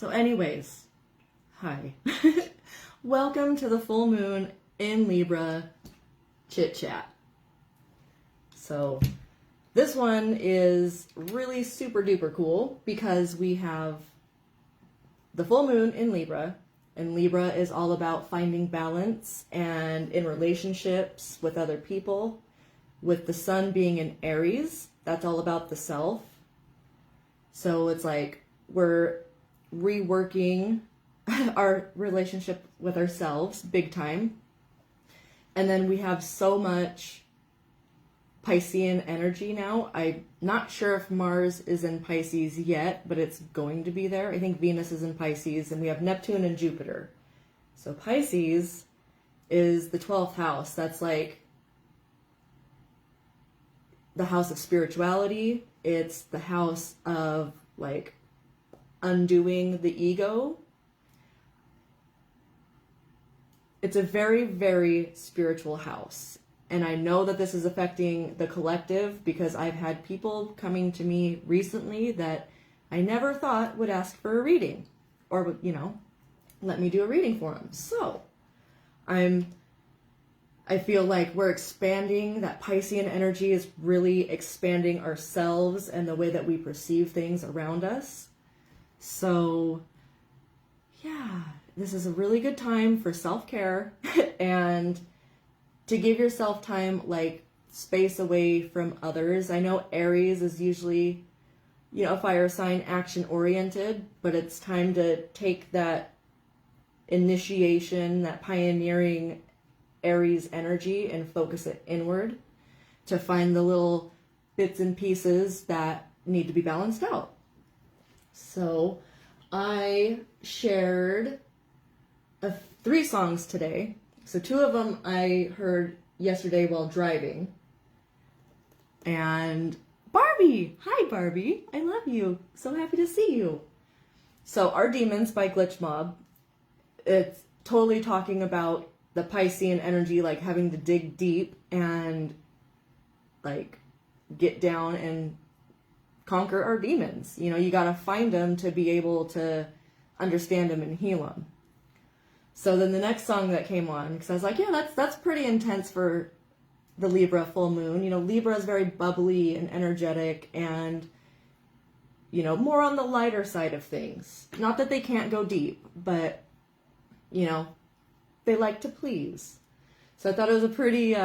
So anyways, hi. Welcome to the full moon in Libra chit chat. So this one is really super duper cool because we have the full moon in Libra, and Libra is all about finding balance and in relationships with other people. With the sun being in Aries, that's all about the self. So it's like we're reworking our relationship with ourselves big time. And then we have so much Piscean energy now. I'm not sure if Mars is in Pisces yet, but it's going to be there. I think Venus is in Pisces, and we have Neptune and Jupiter. So Pisces is the 12th house. That's like the house of spirituality. It's the house of like undoing the ego. It's a very, very spiritual house. And I know that this is affecting the collective because I've had people coming to me recently that I never thought would ask for a reading or, you know, let me do a reading for them. So I feel like we're expanding. That Piscean energy is really expanding ourselves and the way that we perceive things around us. So yeah, this is a really good time for self-care and to give yourself time, like space away from others. I know Aries is usually, you know, a fire sign, action oriented, but it's time to take that initiation, that pioneering Aries energy and focus it inward to find the little bits and pieces that need to be balanced out. So I shared 3 songs today. So 2 of them I heard yesterday while driving. And Barbie! Hi, Barbie! I love you. So happy to see you. So Our Demons by Glitch Mob. It's totally talking about the Piscean energy, like having to dig deep and like get down and conquer our demons. You know, you got to find them to be able to understand them and heal them. So then the next song that came on, because I was like, yeah, that's pretty intense for the Libra full moon. You know, Libra is very bubbly and energetic and, you know, more on the lighter side of things. Not that they can't go deep, but, you know, they like to please. So I thought it was a pretty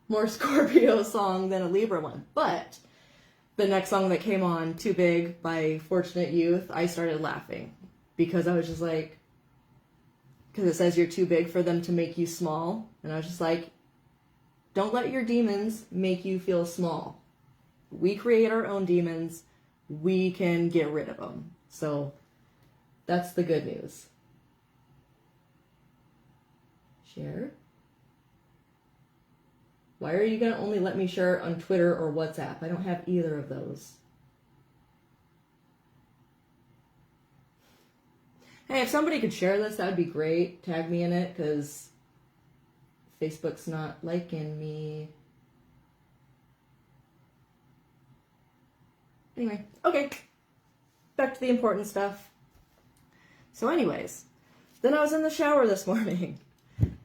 more Scorpio song than a Libra one. But the next song that came on, Too Big by Fortunate Youth, I started laughing because I was just like, because it says you're too big for them to make you small. And I was just like, don't let your demons make you feel small. We create our own demons. We can get rid of them. So that's the good news. Share. Why are you going to only let me share on Twitter or WhatsApp? I don't have either of those. Hey, if somebody could share this, that would be great. Tag me in it, because Facebook's not liking me. Anyway, okay. Back to the important stuff. So anyways, then I was in the shower this morning.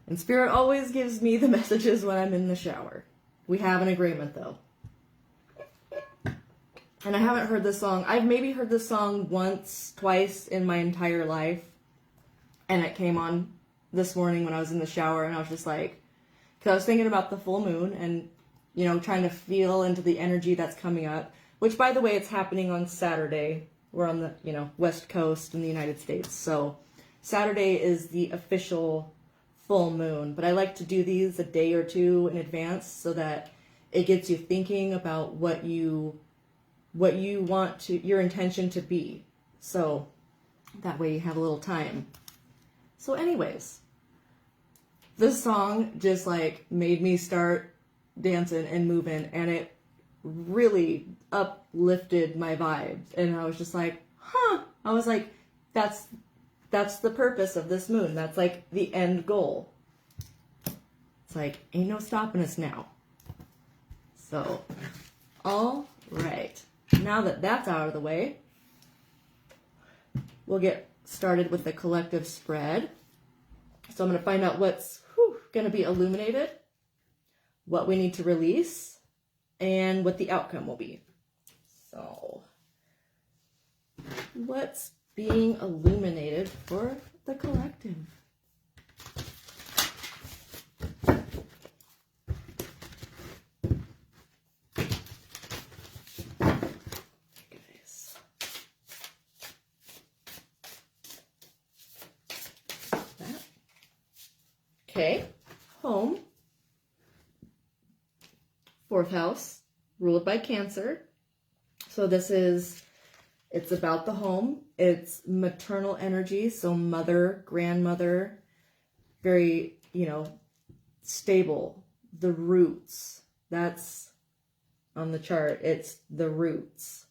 And Spirit always gives me the messages when I'm in the shower. We have an agreement, though. And I haven't heard this song. I've maybe heard this song once, twice in my entire life. And it came on this morning when I was in the shower, and I was just like, because I was thinking about the full moon and, you know, trying to feel into the energy that's coming up. Which, by the way, it's happening on Saturday. We're on the, you know, West Coast in the United States. So Saturday is the official full moon, but I like to do these a day or two in advance so that it gets you thinking about what you want to, your intention to be. So that way you have a little time. So anyways, this song just like made me start dancing and moving, and it really uplifted my vibes. And I was just like, huh. I was like, that's the purpose of this moon. That's like the end goal. It's like, ain't no stopping us now. So, all right. Now that that's out of the way, we'll get started with the collective spread. So I'm going to find out what's going to be illuminated, what we need to release, and what the outcome will be. So, what's being illuminated for the collective? Okay, home, 4th house, ruled by Cancer. So it's about the home. It's maternal energy, so mother, grandmother, very, stable. The roots, that's on the chart. It's the roots.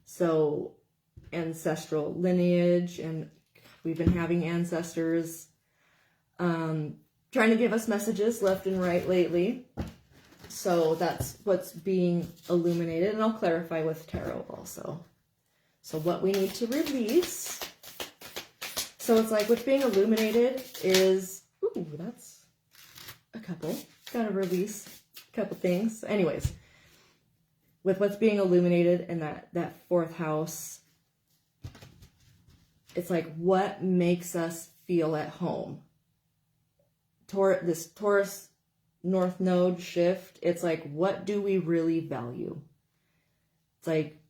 So ancestral lineage, and we've been having ancestors trying to give us messages left and right lately. So that's what's being illuminated, and I'll clarify with tarot also. So what we need to release. So it's like what's being illuminated is, ooh, that's a couple. Gotta release a couple things. Anyways, with what's being illuminated in that 4th house, it's like what makes us feel at home. This Taurus North Node shift, it's like, what do we really value? It's like,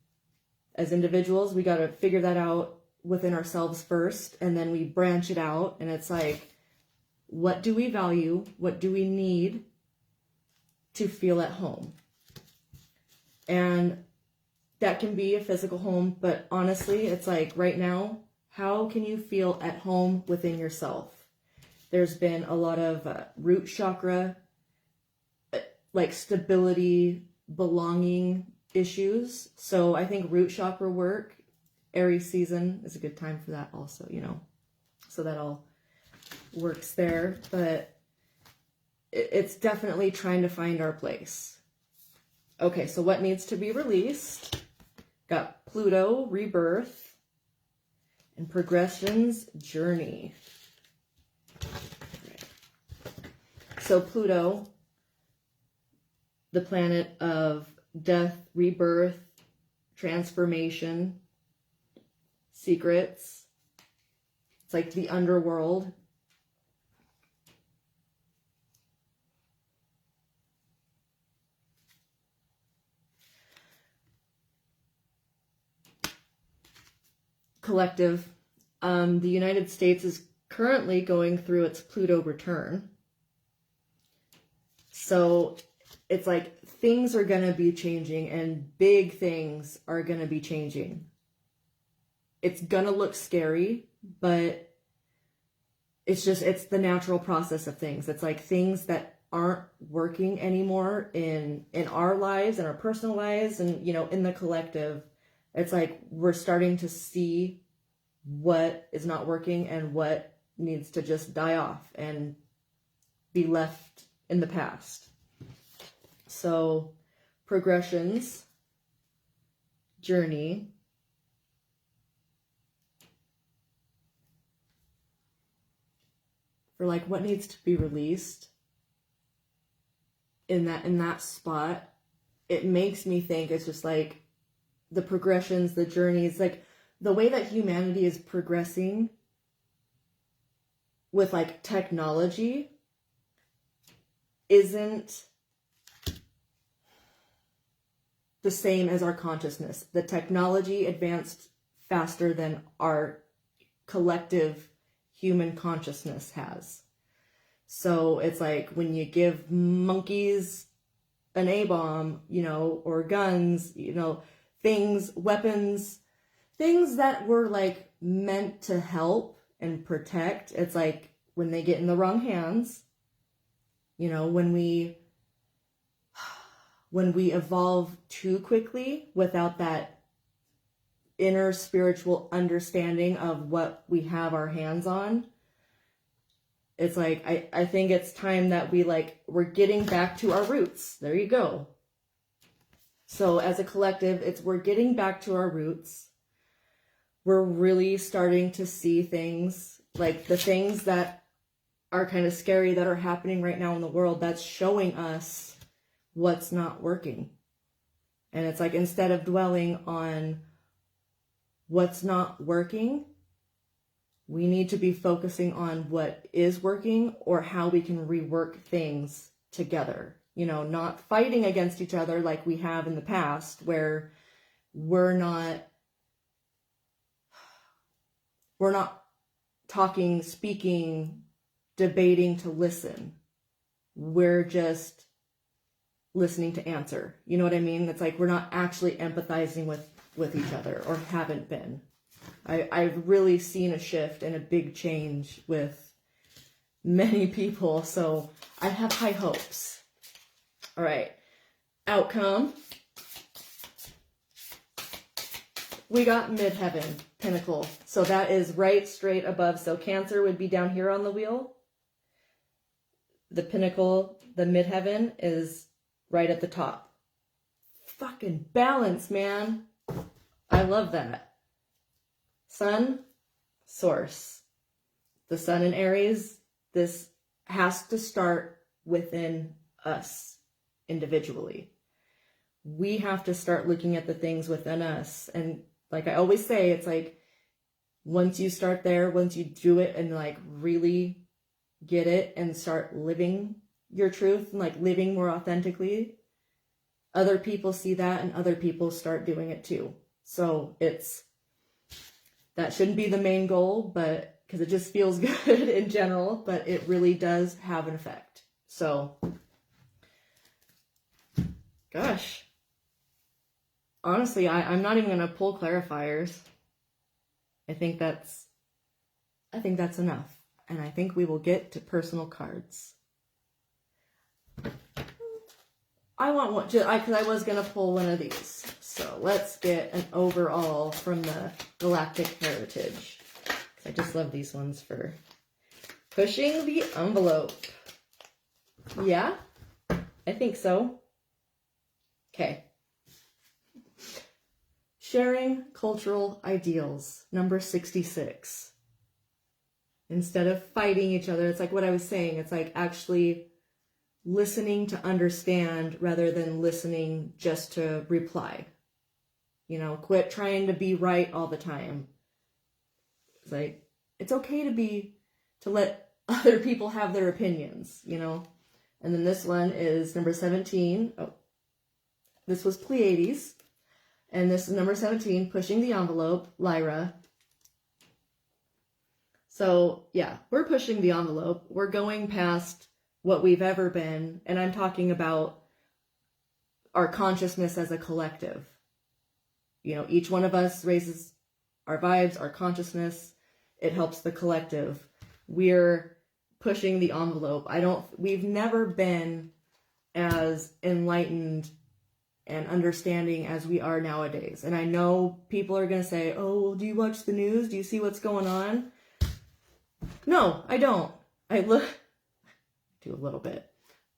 as individuals, we got to figure that out within ourselves first, and then we branch it out, and it's like, what do we value? What do we need to feel at home? And that can be a physical home, but honestly, it's like right now, how can you feel at home within yourself? There's been a lot of root chakra, like stability, belonging issues. So I think root chakra work, Aries season is a good time for that also, So that all works there. But it's definitely trying to find our place. Okay, so what needs to be released? Got Pluto, rebirth, and progressions, journey. So Pluto, the planet of death, rebirth, transformation, secrets. It's like the underworld. Collective. The United States is currently going through its Pluto return. So it's like things are going to be changing, and big things are going to be changing. It's going to look scary, but it's the natural process of things. It's like things that aren't working anymore in our lives, in our personal lives, and, in the collective. It's like we're starting to see what is not working and what needs to just die off and be left in the past. So progressions, journey, for like what needs to be released in that spot. It makes me think it's just like the progressions, the journeys, like the way that humanity is progressing with like technology isn't the same as our consciousness. The technology advanced faster than our collective human consciousness has. So it's like when you give monkeys an A-bomb, or guns, things, weapons, things that were like meant to help and protect. It's like when they get in the wrong hands, when we evolve too quickly without that inner spiritual understanding of what we have our hands on, it's like, I think it's time that we're getting back to our roots. There you go. So as a collective, we're getting back to our roots. we're really starting to see things, like the things that are kind of scary that are happening right now in the world, that's showing us what's not working. And it's like, instead of dwelling on what's not working, we need to be focusing on what is working, or how we can rework things together. You know, not fighting against each other like we have in the past, where we're not talking, speaking, debating to listen. We're just listening to answer. You know what I mean? It's like we're not actually empathizing with each other, or haven't been. I've really seen a shift and a big change with many people, so I have high hopes. All right, outcome. We got midheaven, pinnacle. So that is right straight above. So Cancer would be down here on the wheel. The pinnacle, the midheaven, is right at the top. Fucking balance, man. I love that. Sun, source. The sun in Aries, this has to start within us individually. We have to start looking at the things within us. And like I always say, it's like, once you start there, once you do it and like really get it and start living your truth and like living more authentically, other people see that and other people start doing it too. So that shouldn't be the main goal, but because it just feels good in general, but it really does have an effect. So, gosh, honestly, I'm not even going to pull clarifiers. I think that's enough. And I think we will get to personal cards. I want one, because I was going to pull one of these. So let's get an overall from the Galactic Heritage. I just love these ones for pushing the envelope. Yeah, I think so. Okay. Sharing cultural ideals, number 66. Instead of fighting each other, it's like what I was saying. It's like actually listening to understand rather than listening just to reply. You know, quit trying to be right all the time. It's like, it's okay to let other people have their opinions, you know. And then this one is number 17. Oh, this was Pleiades. And this is number 17, pushing the envelope, Lyra. So, yeah, we're pushing the envelope. We're going past what we've ever been. And I'm talking about our consciousness as a collective. You know, each one of us raises our vibes, our consciousness. It helps the collective. We're pushing the envelope. We've never been as enlightened and understanding as we are nowadays. And I know people are going to say, oh, well, do you watch the news? Do you see what's going on? No, I don't. I do a little bit.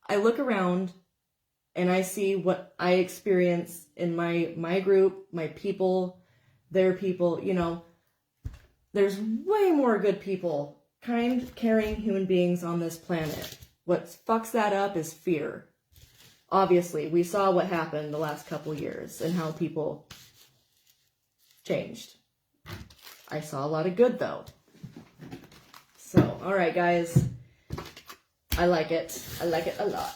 I look around and I see what I experience in my group, my people, their people. You know, there's way more good people, kind, caring human beings on this planet. What fucks that up is fear. Obviously, we saw what happened the last couple years and how people changed. I saw a lot of good, though. So, all right, guys. I like it. I like it a lot.